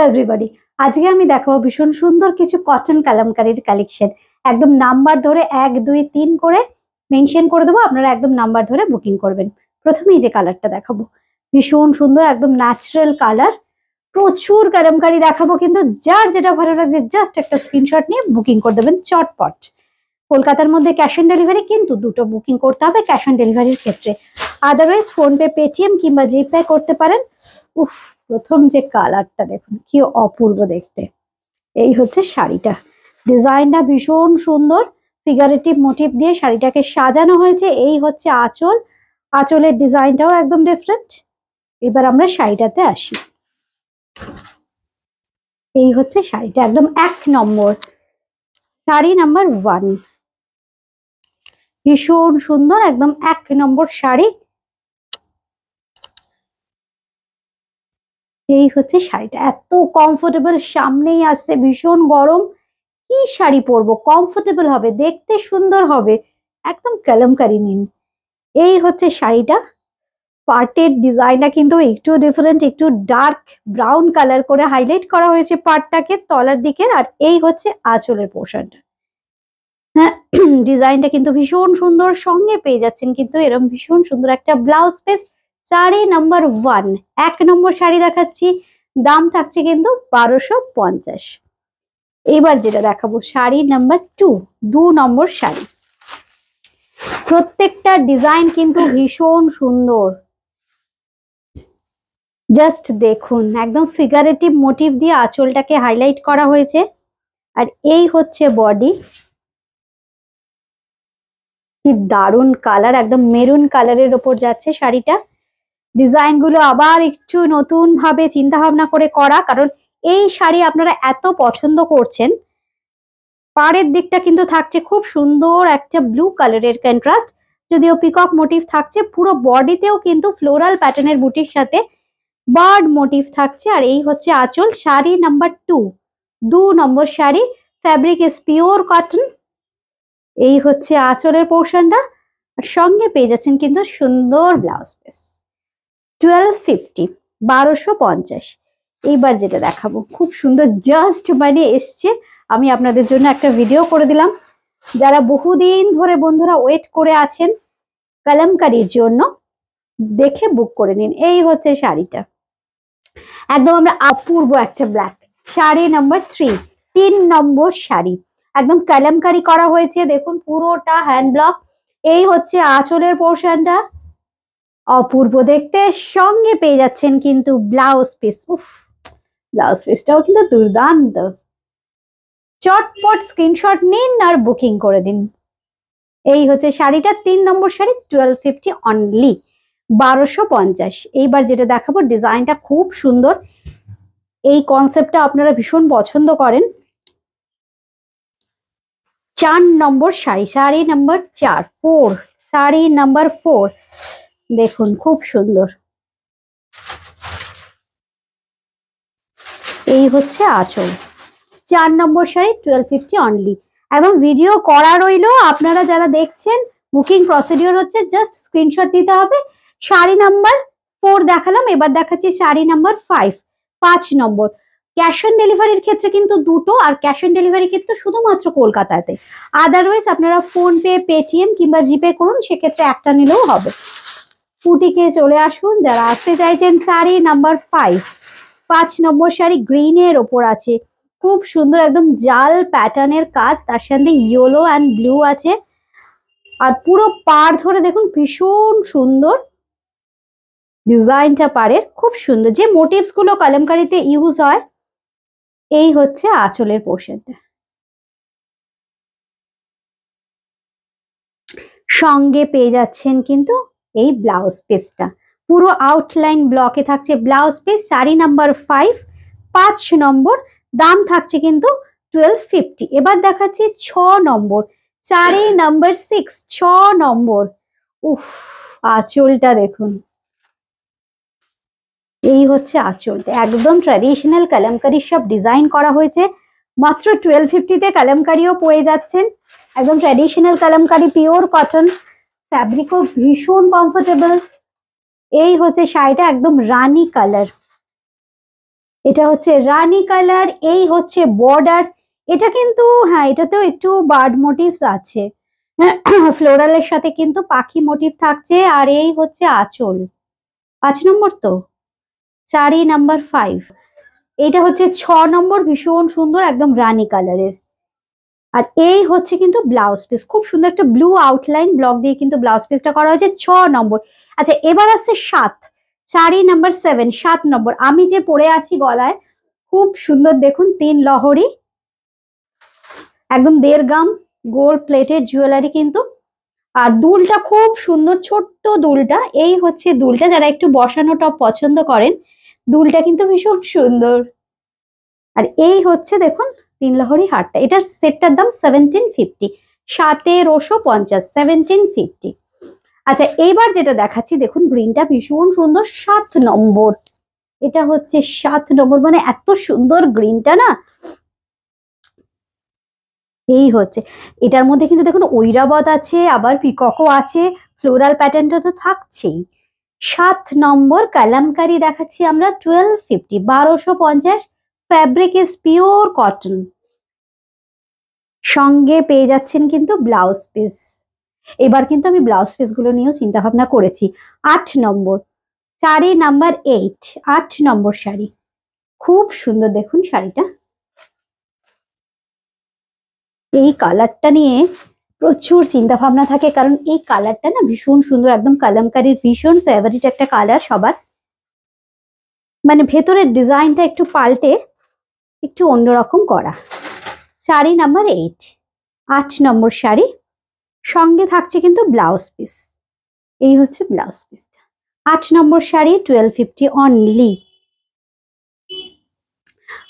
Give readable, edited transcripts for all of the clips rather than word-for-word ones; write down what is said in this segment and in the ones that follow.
Hello everybody, আজকে আমি দেখাবো ভীষণ সুন্দর কিছু কটন কালামকারীর কালেকশন। একদম নাম্বার ধরে 1 2 3 করে মেনশন করে দেবো, আপনারা একদম নাম্বার ধরে বুকিং করবেন। প্রথমেই যে কালারটা দেখাবো ভীষণ সুন্দর, একদম ন্যাচারাল কালার। প্রচুর কালামকারী দেখাবো, কিন্তু যার যেটা ভালো লাগছে জাস্ট একটা স্ক্রিনশট নিয়ে বুকিং করে দেবেন চটপট। কলকাতার মধ্যে ক্যাশ অন ডেলিভারি, কিন্তু দুটো বুকিং করতে হবে ক্যাশ অন ডেলিভারির ক্ষেত্রে। আদারওয়াইজ ফোনপে, পেটিএম কিংবা জিপে করতে পারেন। উফ, প্রথম যে কালারটা দেখুন কি অপূর্ব দেখতে। এই হচ্ছে শাড়িটা, ডিজাইনটা ভীষণ সুন্দর, ফিগারেটিভ মোটিভ দিয়ে শাড়িটাকে সাজানো হয়েছে। এই হচ্ছে আঁচল, আঁচলের ডিজাইনটাও একদম ডিফারেন্ট। এবার আমরা শাড়িটাতে আসি। এই হচ্ছে শাড়িটা, একদম 1 নম্বর শাড়ি, নাম্বার 1। ভীষণ সুন্দর, একদম 1 নম্বর শাড়ি। এই হচ্ছে শাড়িটা, এত কমফোর্টেবল, সামনেই আসছে ভীষণ গরম, কি শাড়ি পরবো, কমফোর্টেবল হবে, দেখতে সুন্দর হবে, একদম কালামকারী নিন। এই হচ্ছে শাড়িটা, পার্টের ডিজাইনটা কিন্তু একটু ডিফারেন্ট, একটু ডার্ক ব্রাউন কালার করে হাইলাইট করা হয়েছে পার্টটাকে তলার দিকে। আর এই হচ্ছে আঁচলের পোর্শনটা। হ্যাঁ, ডিজাইনটা কিন্তু ভীষণ সুন্দর, সঙ্গে পেয়ে যাচ্ছেন কিন্তু এরকম ভীষণ সুন্দর একটা ব্লাউজ পিস। শাড়ি নাম্বার 1, 1 নম্বর শাড়ি দেখাচ্ছি, দাম থাকছে কিন্তু 1250। এবার যেটা দেখাবো শাড়ি নাম্বার 2, 2 নম্বর শাড়ি। প্রত্যেকটা ডিজাইন কিন্তু ভীষণ সুন্দর, জাস্ট দেখুন, একদম ফিগারেটিভ মোটিভ দিয়ে আঁচলটাকে হাইলাইট করা হয়েছে। আর এই হচ্ছে বডি, কি দারুণ কালার, একদম মেরুন কালারের ওপর যাচ্ছে শাড়িটা। ডিজাইন গুলো আবার একটু নতুন ভাবে চিন্তা ভাবনা করে করা, কারণ এই শাড়ি আপনারা এত পছন্দ করছেন। পাড়ের দিকটা কিন্তু থাকছে খুব সুন্দর একটা ব্লু কালারের কন্ট্রাস্ট, যদিও পিকক মোটিভ থাকছে। পুরো বডিতেও কিন্তু ফ্লোরাল প্যাটার্নের বুটির সাথে বার্ড মোটিভ থাকছে। আর এই হচ্ছে আঁচল, sari number 2, 2 number sari. Fabric is pure cotton. এই হচ্ছে আঁচলের পোর্শনটা, আর সঙ্গে পেয়ে যাচ্ছেন কিন্তু সুন্দর ব্লাউজ পিস। 1250, 1250। এইবার যেটা দেখাবো খুব সুন্দর, জাস্ট মানে এসছে, আমি আপনাদের জন্য একটা ভিডিও করে দিলাম। যারা বহুদিন ধরে বন্ধুরা ওয়েট করে আছেন কালামকারীর জন্য, দেখে বুক করে নিন। এই হচ্ছে শাড়িটা, একদম আমরা অপূর্ব একটা ব্ল্যাক। শাড়ি নাম্বার 3, 3 নম্বর শাড়ি, একদম কালামকারী করা হয়েছে, দেখুন পুরোটা হ্যান্ড ব্লক। এই হচ্ছে আঁচলের পোর্শনটা, অপূর্ব দেখতে, সঙ্গে পেয়ে যাচ্ছেন কিন্তু ব্লাউজ পিস। উফ, ব্লাউজ পিসটাও কিন্তু দুর্দান্ত। চটপট স্ক্রিনশট নিন আর বুকিং করে দিন। এই হচ্ছে শাড়িটা, 3 নম্বর শাড়ি, 1250 অনলি, 1250। এইবার যেটা দেখাবো ডিজাইনটা খুব সুন্দর, এই কনসেপ্টটা আপনারা ভীষণ পছন্দ করেন। 4 নম্বর শাড়ি, শাড়ি নাম্বার 4, 4, শাড়ি নাম্বার 4। দেখুন খুব সুন্দর, এই হচ্ছে আঁচল। 4 নম্বর শাড়ি, 1250 অনলি। একদম ভিডিও করা রইলো, আপনারা যারা দেখছেন বুকিং প্রসিডিওর হচ্ছে, জাস্ট স্ক্রিনশট দিতে হবে। শাড়ি নাম্বার 4 দেখালাম, এবার দেখাচ্ছি sari number 5, 5 number. Cash on ডেলিভারির ক্ষেত্রে কিন্তু দুটো, আর ক্যাশ অন ডেলিভারি কিন্তু শুধুমাত্র কলকাতাতে। আদারওয়াইজ আপনারা ফোনপে, পেটিএম কিংবা জিপে করুন, সেক্ষেত্রে একটা নিলেও হবে। পুটিকে চলে আসুন যারা আসতে চাইছেন। শাড়ি নাম্বার 5, 5 নম্বর শাড়ি, গ্রিনের ওপর আছে, খুব সুন্দর, একদম জাল প্যাটার্নের কাজ, তার সাথে ইয়েলো অ্যান্ড ব্লু আছে। আর পুরো পাড় ধরে দেখুন ভীষণ সুন্দর ডিজাইনটা, পাড়ের খুব সুন্দর, যে মোটিভস গুলো কালামকারীতে ইউজ হয়। এই হচ্ছে আঁচলের পোর্শনটা, সঙ্গে পেয়ে যাচ্ছেন কিন্তু এই ব্লাউজ পিসটা, পুরো আউটলাইন ব্লকে থাকছে ব্লাউজ পিস। শাড়ি নাম্বার 5, 5 নম্বর, দাম থাকছে কিন্তু 1250। এবার দেখাচ্ছি 6 নম্বর শাড়ি নাম্বার 6, 6 নম্বর। উফ, আঁচলটা দেখুন, এই হচ্ছে আঁচলটা, একদম ট্র্যাডিশনাল কালামকারী সব ডিজাইন করা হয়েছে। মাত্র 1250-তে কালামকারীও পেয়ে যাচ্ছেন, একদম ট্র্যাডিশনাল কালামকারী, পিওর কটন, ফ্যাব্রিকও ভীষণ কমফোর্টেবল। এই হচ্ছে শাড়িটা, একদম রানী কালার, এটা হচ্ছে রানী কালার, এই হচ্ছে বর্ডার। এটা কিন্তু হ্যাঁ, এটাতেও একটু বার্ড মোটিভস আছে, ফ্লোরালের সাথে কিন্তু পাখি মোটিভ থাকছে। আর এই হচ্ছে আঁচল, 5 নম্বর তো, শাড়ি নাম্বার 5। এইটা হচ্ছে 6 নম্বর, ভীষণ সুন্দর একদম রানী কালারের। আর এই হচ্ছে কিন্তু ব্লাউজ পিস, খুব সুন্দর একটা ব্লু আউটলাইন ব্লক দিয়ে কিন্তু ব্লাউজ পিসটা করা হয়েছে, 6 নম্বর। আচ্ছা এবার আসছে 7, শাড়ি নাম্বার 7, 7 নম্বর। আমি যে পরে আছি গলায়, খুব সুন্দর দেখুন, 3 লহরি, একদম 1.5 গ্রাম গোল্ড প্লেটেড জুয়েলারি কিন্তু। আর দুলটা খুব সুন্দর, ছোট্ট দুলটা, এই হচ্ছে দুলটা, যারা একটু বসানো টপ পছন্দ করেন, দুলটা কিন্তু ভীষণ সুন্দর। আর এই হচ্ছে দেখুন 3 লহরি হারটা, এটার সেটটার দাম 1750, 1750, 1750। আচ্ছা এইবার যেটা দেখাচ্ছি দেখুন, গ্রিনটা ভীষণ সুন্দর, 7 নম্বর। এটা হচ্ছে 7 নম্বর, মানে এত সুন্দর গ্রিনটা না। এই হচ্ছে, এটার মধ্যে কিন্তু দেখুন ঐরাবত আছে, আবার পিককও আছে, ফ্লোরাল প্যাটার্নটা তো থাকছেই। 7 নম্বর কালামকারি দেখাচ্ছি আমরা, 1250, 1250। ফ্যাব্রিক ইজ পিওর কটন, সঙ্গে পেয়ে যাচ্ছেন কিন্তু ব্লাউজ পিস। এবার কিন্তু আমি ব্লাউজ পিস গুলো নিয়েও চিন্তা ভাবনা করেছি। 8 নম্বর, শাড়ি নাম্বার 8, 8 নম্বর শাড়ি, খুব সুন্দর দেখুন শাড়িটা। এই কালারটা নিয়ে প্রচুর চিন্তা ভাবনা থাকে, কারণ এই কালারটা না ভীষণ সুন্দর, একদম কালামকারীর ভীষণ ফেভারিট একটা কালার সবার। মানে ভেতরের ডিজাইনটা একটু পাল্টে একটু অন্যরকম করা। শাড়ি নাম্বার 8, 8 নম্বর শাড়ি, সঙ্গে থাকছে কিন্তু ব্লাউজ পিস। এই হচ্ছে ব্লাউজ পিসটা। 8 নম্বর শাড়ি, 1250 অনলি।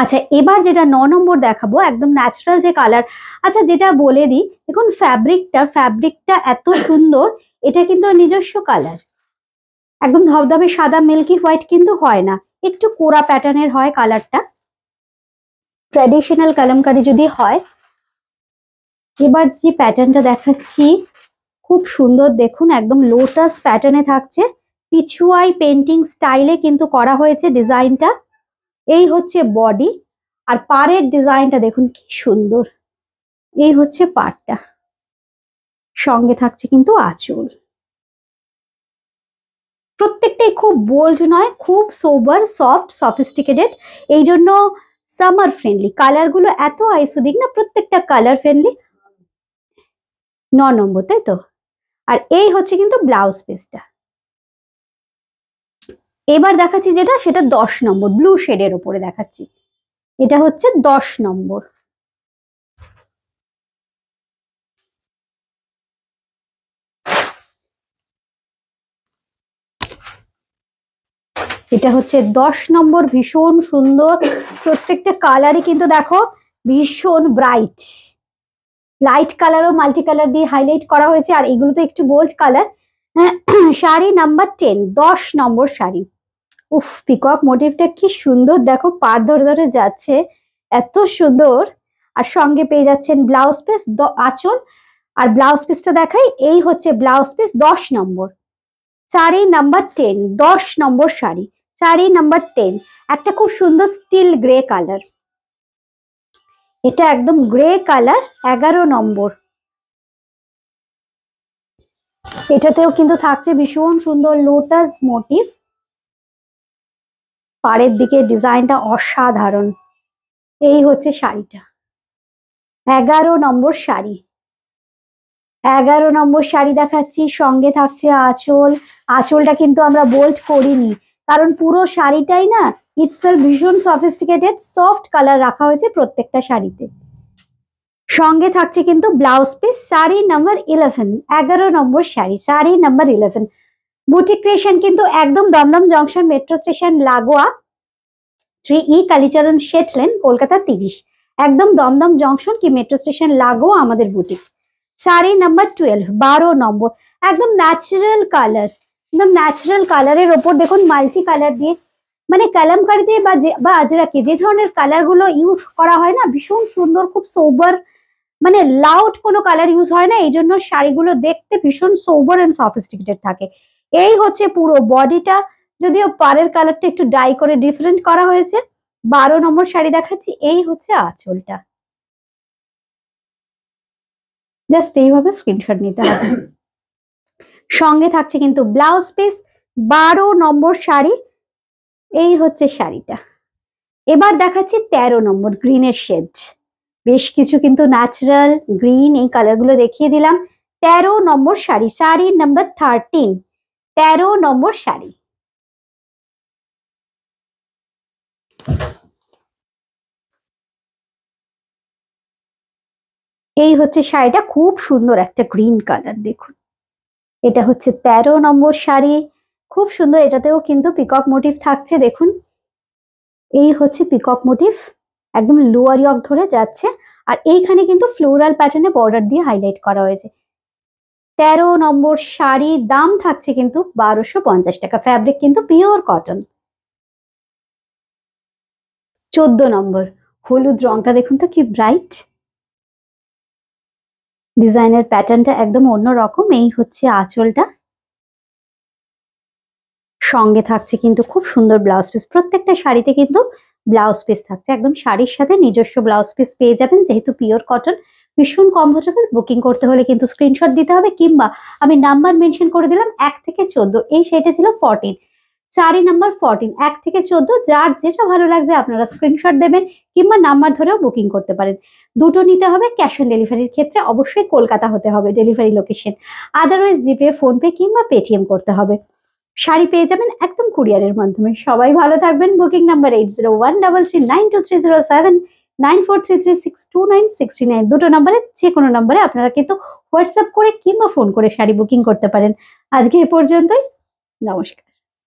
আচ্ছা এবার যেটা 9 নম্বর দেখাবো, একদম ন্যাচারাল যে কালার। আচ্ছা যেটা বলে দিই, দেখুন ফ্যাব্রিকটা এত সুন্দর, এটা কিন্তু নিজস্ব কালার, একদম ধবধবে সাদা মিল্কি হোয়াইট কিন্তু হয় না, একটু কোরা প্যাটার্নের হয় কালারটা, ট্র্যাডিশনাল কালামকারী যদি হয়। এবার যে প্যাটার্নটা দেখাচ্ছি খুব সুন্দর দেখুন, একদম লোটাস প্যাটার্নে থাকছে, পিছুয়াই পেন্টিং স্টাইলে কিন্তু করা হয়েছে ডিজাইনটা। এই হচ্ছে বডি, আর পাড়ের ডিজাইনটা দেখুন কি সুন্দর। এই হচ্ছে পাড়টা, সঙ্গে থাকছে কিন্তু আঁচল। প্রত্যেকটাই খুব বোল্ড নয়, খুব সোবার, সফট, সফিস্টিকেটেড, এই জন্য সামার ফ্রেন্ডলি। কালার গুলো এত আইসোদিক না, প্রত্যেকটা কালার ফ্রেন্ডলি। 9 নম্বর তাই তো। আর এই হচ্ছে কিন্তু ব্লাউজ পিসটা। এবার দেখাচ্ছি যেটা, সেটা 10 নম্বর, ব্লু শেডের উপরে দেখাচ্ছি। এটা হচ্ছে 10 নম্বর। এটা হচ্ছে 10 নম্বর, ভীষণ সুন্দর, প্রত্যেকটা কালারই কিন্তু দেখো ভীষণ ব্রাইট, লাইট কালারও মাল্টি কালার দিয়ে হাইলাইট করা হয়েছে, আর এগুলো তো একটু বোল্ড কালার। শাড়ি নাম্বার 10, 10 নম্বর শাড়ি। উফ, পিকক মোটিভটা কি সুন্দর দেখো, পাড় ধরে ধরে যাচ্ছে, এত সুন্দর। আর সঙ্গে পেয়ে যাচ্ছেন ব্লাউজ পিস, আঁচল। আর ব্লাউজ পিসটা দেখাই, এই হচ্ছে ব্লাউজ পিস, 10 নম্বর। শাড়ি নাম্বার 10, 10 নম্বর শাড়ি, শাড়ি নাম্বার 10। একটা খুব সুন্দর স্টিল গ্রে কালার, এটা একদম গ্রে কালার, 11 নম্বর। এটাতেও কিন্তু থাকছে ভীষণ সুন্দর লোটাস মোটিভ, পাড়ের দিকে ডিজাইনটা অসাধারণ। এই হচ্ছে শাড়িটা, 11 নম্বর শাড়ি, 11 নম্বর শাড়ি দেখাচ্ছি, সঙ্গে থাকছে আঁচল। আঁচলটা কিন্তু আমরা বোল্ড করিনি, কারণ পুরো শাড়িটাই না ইটসেলফ ভীষণ সফিস্টিকেটেড, সফট কালার রাখা হয়েছে প্রত্যেকটা শাড়িতে। সঙ্গে থাকছে কিন্তু ব্লাউজ পিস। শাড়ি নাম্বার 11, 11 নম্বর sari, sari number 11। Boutique creation কিন্তু একদম দমদম জংশন মেট্রো স্টেশন লাগোয়া, 3E কালীচরণ শেঠ লেন, কলকাতা 30, একদম দমদম জংশন কি মেট্রো স্টেশন লাগোয়া আমাদের বুটিক। শাড়ি নাম্বার 12, 12 নম্বর, একদম ন্যাচারাল কালার, একদম ন্যাচারাল কালারের ওপর দেখুন মাল্টি কালার দিয়ে, মানে কালামকারি দিয়ে বা আজরাকে যে ধরনের কালার গুলো ইউজ করা হয় না, ভীষণ সুন্দর, খুব সোবার, মানে লাউড কোনো কালার ইউজ হয় না, এই জন্য শাড়িগুলো দেখতে ভীষণ সোবার এন্ড সফিস্টিকেটেড থাকে। এই হচ্ছে পুরো বডিটা, যদিও পাড়ের কালারটা একটু ডাই করে ডিফারেন্ট করা হয়েছে, 12 নম্বর শাড়ি দেখাচ্ছি, এই হচ্ছে আঁচলটা। জাস্ট এইভাবে স্ক্রিনশট নিতে হবে। সঙ্গে থাকছে কিন্তু ব্লাউজ পিস। 12 নম্বর শাড়ি, এই হচ্ছে শাড়িটা। এবার দেখাচ্ছি 13 নম্বর গ্রিনের শেড। বেশ কিছু কিন্তু ন্যাচারাল গ্রিন এই কালার গুলো দেখিয়ে দিলাম। 13 নম্বর শাড়ি, শাড়ি নাম্বার 13, 13 নম্বর শাড়ি। এই হচ্ছে শাড়িটা, খুব সুন্দর একটা গ্রিন কালার, দেখুন এটা হচ্ছে 13 নম্বর শাড়ি, খুব সুন্দর। এটাতেও কিন্তু পিকক মোটিভ থাকছে, দেখুন এই হচ্ছে পিকক মোটিভ, একদম লোয়ার ইয়ক ধরে যাচ্ছে, আর এইখানে কিন্তু ফ্লোরাল প্যাটার্নে বর্ডার দিয়ে হাইলাইট করা হয়েছে। 13 নম্বর শাড়ি, দাম থাকছে কিন্তু 1250 টাকা, ফ্যাব্রিক কিন্তু পিওর কটন। 14 নম্বর হলুদ রংটা দেখুন তো কি ব্রাইট, ডিজাইনের প্যাটার্নটা একদম অন্যরকম। এই হচ্ছে আঁচলটা, সঙ্গে থাকছে কিন্তু খুব সুন্দর ব্লাউজ পিস। প্রত্যেকটা শাড়িতে কিন্তু ব্লাউজ পিস থাকছে, একদম শাড়ির সাথে নিজস্ব ব্লাউজ পিস পেয়ে যাবেন। যেহেতু পিওর কটন, ভীষণ কমফোর্টেবল। বুকিং করতে হলে কিন্তু স্ক্রিনশট দিতে হবে, কিংবা আমি নাম্বার মেনশন করে দিলাম 1 থেকে 14। এই শাড়িটা ছিল 14, শাড়ি নাম্বার 14, 1 থেকে 14। যার যেটা ভালো লাগছে আপনারা স্ক্রিনশট দেবেন, কিংবা নাম্বার ধরেও বুকিং করতে পারেন। দুটো নিতে হবে। ক্যাশ অন ডেলিভারির ক্ষেত্রে অবশ্যই কলকাতা হতে হবে ডেলিভারি লোকেশন, আদারওয়াইজ জিপে, ফোনপে কিংবা পেটিএম করতে হবে। শাড়ি পেয়ে যাবেন একদম কুরিয়ারের মাধ্যমে। সবাই ভালো থাকবেন। Booking number 80133923079433629629। দুটো নাম্বারে যে কোনো নাম্বারে আপনারা কিন্তু হোয়াটসঅ্যাপ করে কিংবা ফোন করে শাড়ি বুকিং করতে পারেন। আজকে এ পর্যন্তই, নমস্কার।